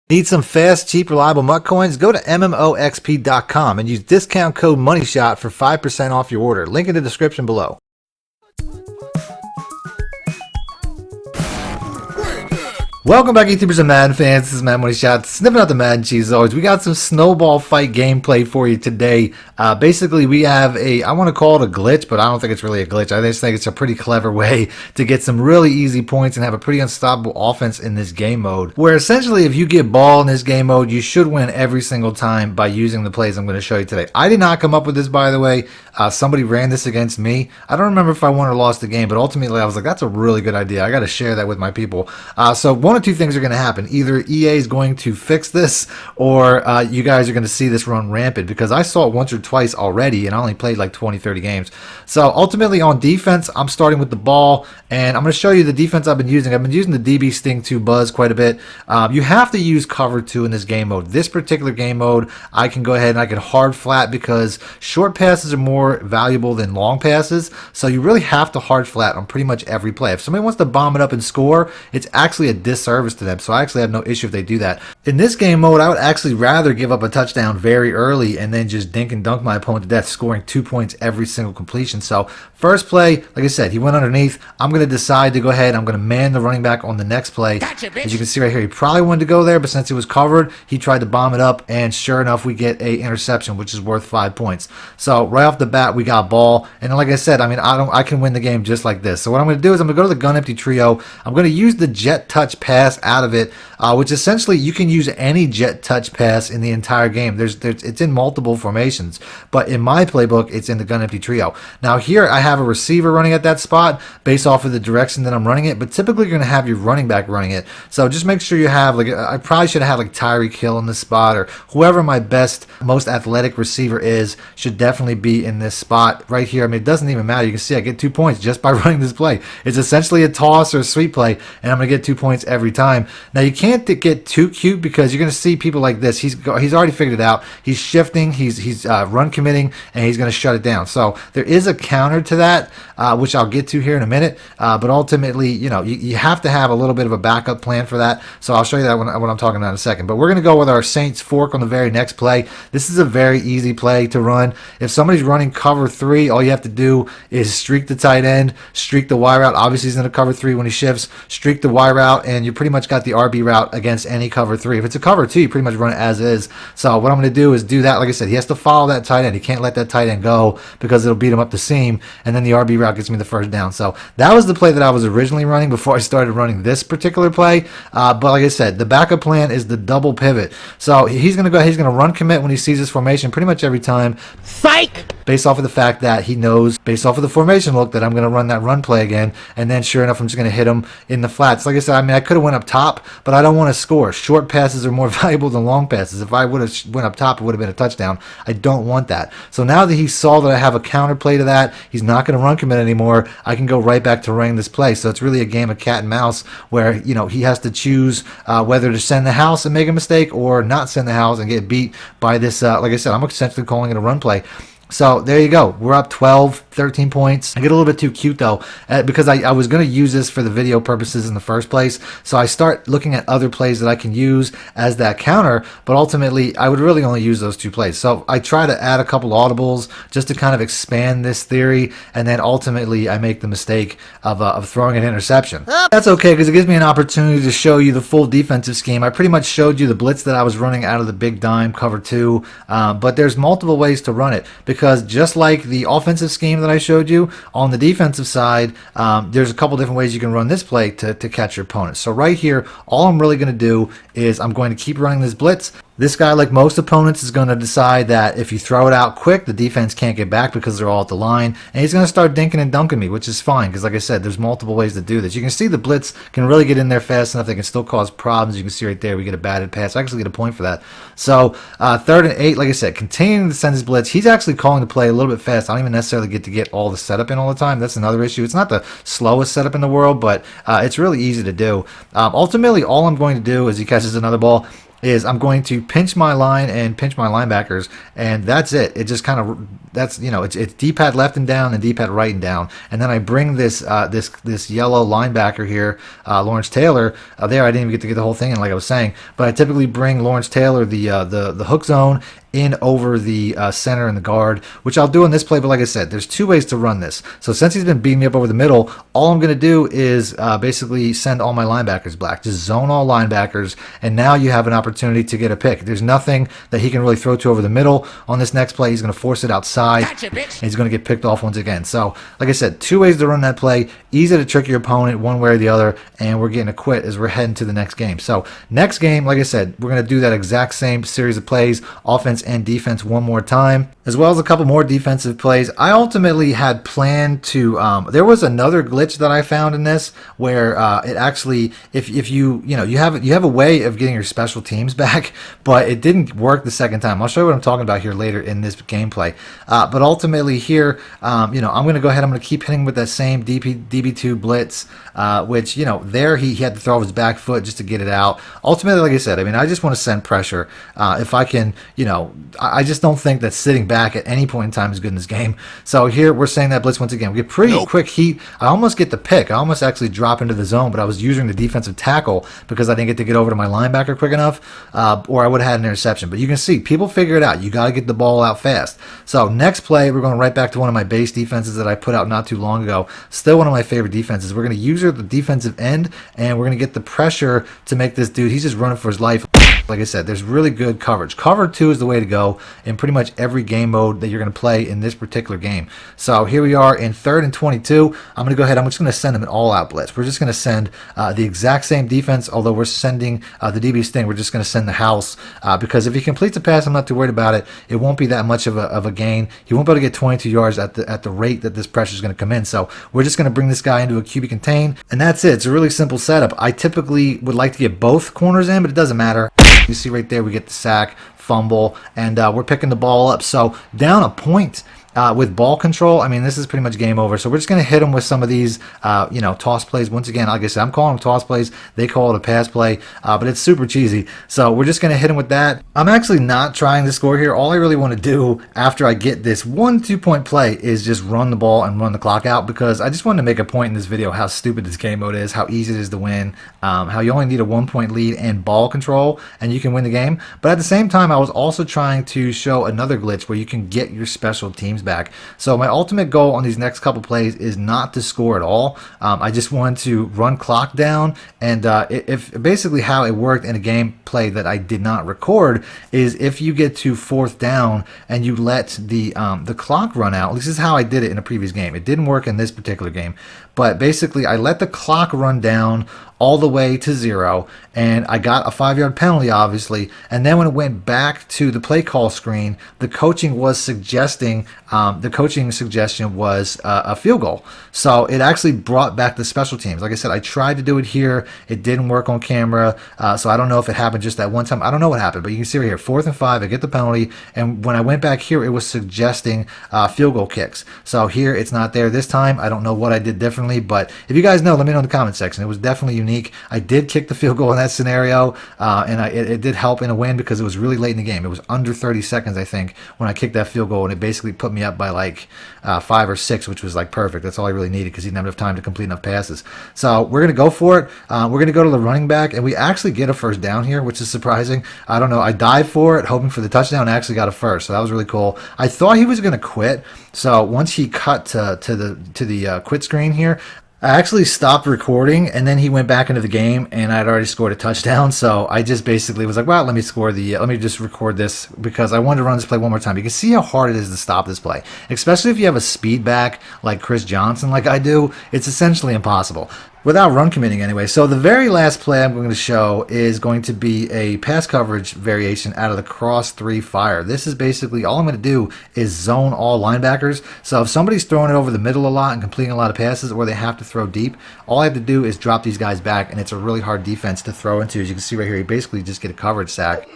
Need some fast, cheap, reliable MUT coins? Go to MMOXP.com and use discount code MONEYSHOT for 5% off your order. Link in the description below. Welcome back, YouTubers and Madden fans. This is Madden Money Shot, sniffing out the Madden cheese as always. We got some snowball fight gameplay for you today. Basically, we have I want to call it a glitch, but I don't think it's really a glitch. I just think it's a pretty clever way to get some really easy points and have a pretty unstoppable offense in this game mode. Where essentially, if you get ball in this game mode, you should win every single time by using the plays I'm going to show you today. I did not come up with this, by the way. Somebody ran this against me. I don't remember if I won or lost the game, but ultimately I was like, that's a really good idea. I got to share that with my people. So one of two things are going to happen. Either EA is going to fix this, or you guys are going to see this run rampant, because I saw it once or twice already, and I only played like 20-30 games. So ultimately on defense, I'm starting with the ball, and I'm going to show you the defense I've been using. I've been using the DB Sting 2 Buzz quite a bit. You have to use cover 2 in this game mode. This particular game mode, I can go ahead and I can hard flat, because short passes are more valuable than long passes, so you really have to hard flat on pretty much every play. If somebody wants to bomb it up and score, it's actually a disservice to them, so I actually have no issue if they do that. In this game mode, I would actually rather give up a touchdown very early and then just dink and dunk my opponent to death, scoring 2 points every single completion. So first play, like I said, he went underneath. I'm going to decide to go ahead. I'm going to man the running back on the next play. Gotcha, bitch. As you can see right here, he probably wanted to go there, but since it was covered, he tried to bomb it up, and sure enough, we get a interception, which is worth 5 points. So right off the bat, we got ball, and like I said, I mean, I can win the game just like this. So what I'm going to do is I'm going to go to the gun empty trio. I'm going to use the jet touch pass out of it, which essentially you can use any jet touch pass in the entire game. It's in multiple formations, but in my playbook, it's in the gun empty trio. Now here I have a receiver running at that spot based off of the direction that I'm running it, but typically you're going to have your running back running it. So just make sure you have, like, I probably should have like Tyreek Hill in this spot, or whoever my best, most athletic receiver is should definitely be in this spot right here. I mean, it doesn't even matter. You can see I get 2 points just by running this play. It's essentially a toss or a sweep play, and I'm going to get 2 points every time. Now you can't get too cute, because you're going to see people like this. He's already figured it out. He's shifting, he's run committing, and he's going to shut it down. So there is a counter to that, which I'll get to here in a minute. But ultimately, you know, you have to have a little bit of a backup plan for that. So I'll show you that when I'm talking about in a second. But we're going to go with our Saints fork on the very next play. This is a very easy play to run. If somebody's running cover 3, all you have to do is streak the tight end, streak the Y route. Obviously, he's in a cover 3 when he shifts. Streak the Y route, and you pretty much got the RB route against any cover 3. If it's a cover 2, you pretty much run it as is. So what I'm going to do is do that. Like I said, he has to follow that tight end. He can't let that tight end go, because it'll beat him up the seam, and then the RB route gets me the first down. So that was the play that I was originally running before I started running this particular play. But like I said, the backup plan is the double pivot. So he's going to run commit when he sees his formation pretty much every time. Psych! Based off of the fact that he knows, based off of the formation look, that I'm going to run that run play again, and then sure enough, I'm just going to hit him in the flats. Like I said, I mean, I could have went up top, but I don't want to score. Short passes are more valuable than long passes. If I would have went up top, it would have been a touchdown. I don't want that. So now that he saw that I have a counter play to that, he's not going to run commit anymore. I can go right back to running this play. So it's really a game of cat and mouse, where, you know, he has to choose whether to send the house and make a mistake, or not send the house and get beat by this. Like I said, I'm essentially calling it a run play. So there you go. We're up 12, 13 points. I get a little bit too cute though, because I was going to use this for the video purposes in the first place. So I start looking at other plays that I can use as that counter, but ultimately I would really only use those 2 plays. So I try to add a couple audibles just to kind of expand this theory, and then ultimately I make the mistake of throwing an interception. That's okay, because it gives me an opportunity to show you the full defensive scheme. I pretty much showed you the blitz that I was running out of the big dime cover 2, but there's multiple ways to run it, because just like the offensive scheme that I showed you, on the defensive side, there's a couple different ways you can run this play to catch your opponent. So right here, all I'm really going to do is I'm going to keep running this blitz. This guy, like most opponents, is going to decide that if you throw it out quick, the defense can't get back because they're all at the line, and he's going to start dinking and dunking me, which is fine, because like I said, there's multiple ways to do this. You can see the blitz can really get in there fast enough. They can still cause problems. You can see right there, we get a batted pass. I actually get a point for that. So 3rd and 8, like I said, continuing to send his blitz. He's actually calling the play a little bit fast. I don't even necessarily get to get all the setup in all the time. That's another issue. It's not the slowest setup in the world, but it's really easy to do. Ultimately, all I'm going to do as he catches another ball is I'm going to pinch my line and pinch my linebackers, and that's it. It just kind of, that's, you know, it's D-pad left and down and D-pad right and down, and then I bring this this yellow linebacker here, Lawrence Taylor. There, I didn't even get to get the whole thing in, like I was saying, but I typically bring Lawrence Taylor the hook zone in over the center and the guard, which I'll do in this play. But like I said, there's two ways to run this. So since he's been beating me up over the middle, all I'm going to do is basically send all my linebackers black. Just zone all linebackers, and now you have an opportunity to get a pick. There's nothing that he can really throw to over the middle. On this next play, he's going to force it outside, gotcha, and he's going to get picked off once again. So like I said, two ways to run that play. Easy to trick your opponent one way or the other, and we're getting a quit as we're heading to the next game. So next game, like I said, we're going to do that exact same series of plays, offense and defense, one more time, as well as a couple more defensive plays. I ultimately had planned to there was another glitch that I found in this where it actually, if you have a way of getting your special teams back, but it didn't work the second time. I'll show you what I'm talking about here later in this gameplay, but ultimately here, I'm going to go ahead, I'm going to keep hitting with that same DB2 blitz, which, there he had to throw off his back foot just to get it out. Ultimately, like I said, I mean, I just want to send pressure. If I can, I just don't think that sitting back at any point in time is good in this game. So here we're saying that blitz once again. We get pretty quick heat. I almost get the pick. I almost actually drop into the zone, but I was using the defensive tackle because I didn't get over to my linebacker quick enough, or I would have had an interception. But you can see people figure it out. You got to get the ball out fast. So next play, we're going right back to one of my base defenses that I put out not too long ago. Still one of my favorite defenses. We're going to use the defensive end, and we're going to get the pressure to make this dude, he's just running for his life. Like I said, there's really good coverage. Cover 2 is the way to go in pretty much every game mode that you're going to play in this particular game. So here we are in 3rd and 22. I'm going to go ahead. I'm just going to send them an all-out blitz. We're just going to send the exact same defense, although we're sending the DB sting. We're just going to send the house because if he completes a pass, I'm not too worried about it. It won't be that much of a gain. He won't be able to get 22 yards at the rate that this pressure is going to come in. So we're just going to bring this guy into a QB contain, and that's it. It's a really simple setup. I typically would like to get both corners in, but it doesn't matter. You see right there, we get the sack, fumble, and we're picking the ball up. So down a point with ball control, I mean, this is pretty much game over. So we're just going to hit them with some of these, toss plays. Once again, like I said, I'm calling them toss plays. They call it a pass play, but it's super cheesy. So we're just going to hit them with that. I'm actually not trying to score here. All I really want to do after I get this 1-2-point play is just run the ball and run the clock out, because I just wanted to make a point in this video how stupid this game mode is, how easy it is to win, how you only need a 1-point lead and ball control, and you can win the game. But at the same time, I was also trying to show another glitch where you can get your special teams back. So my ultimate goal on these next couple plays is not to score at all. I just wanted to run clock down, and if basically how it worked in a gameplay that I did not record is if you get to 4th down and you let the clock run out. This is how I did it in a previous game. It didn't work in this particular game, but basically I let the clock run down all the way to 0, and I got a 5-yard penalty, obviously. And then when it went back to the play call screen, the coaching was suggesting, the coaching suggestion was a field goal. So it actually brought back the special teams. Like I said, I tried to do it here. It didn't work on camera, so I don't know if it happened just that one time. I don't know what happened, but you can see right here, 4th and 5, I get the penalty, and when I went back here, it was suggesting field goal kicks. So here, it's not there this time. I don't know what I did differently, but if you guys know, let me know in the comment section. It was definitely unique. I did kick the field goal in that scenario, and it did help in a win because it was really late in the game. It was under 30 seconds, I think, when I kicked that field goal, and it basically put me up by like 5 or 6, which was like perfect. That's all I really needed because he didn't have enough time to complete enough passes. So we're going to go for it. We're going to go to the running back, and we actually get a first down here, which is surprising. I don't know. I dived for it, hoping for the touchdown, and actually got a first, so that was really cool. I thought he was going to quit, so once he cut to the quit screen here, I actually stopped recording, and then he went back into the game, and I'd already scored a touchdown. So I just basically was like, well, let me just record this because I wanted to run this play one more time. You can see how hard it is to stop this play, especially if you have a speed back like Chris Johnson, like I do. It's essentially impossible without run committing anyway. So the very last play I'm going to show is going to be a pass coverage variation out of the cross 3 fire. This is basically all I'm going to do is zone all linebackers. So if somebody's throwing it over the middle a lot and completing a lot of passes, or they have to throw deep, all I have to do is drop these guys back, and it's a really hard defense to throw into. As you can see right here, you basically just get a coverage sack.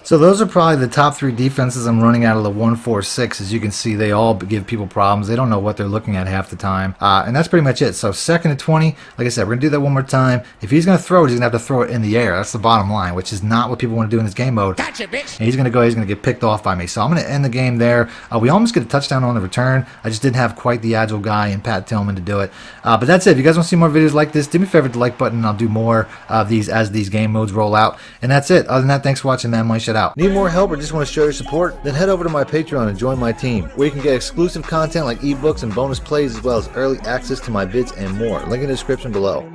So those are probably the top 3 defenses I'm running out of the 1-4-6. As you can see, they all give people problems. They don't know what they're looking at half the time. And that's pretty much it. So 2nd and 20, like I said, we're going to do that one more time. If he's going to throw it, he's going to have to throw it in the air. That's the bottom line, which is not what people want to do in this game mode. Gotcha, bitch. And he's going to get picked off by me. So I'm going to end the game there. We almost get a touchdown on the return. I just didn't have quite the agile guy in Pat Tillman to do it. But that's it. If you guys want to see more videos like this, do me a favor, hit the like button, and I'll do more of these as these game modes roll out. And that's it. Other than that, thanks for watching, man. Money Shut Out. Need more help or just want to show your support? Then head over to my Patreon and join my team, where you can get exclusive content like ebooks and bonus plays, as well as early access to my vids and more. Link in the description below.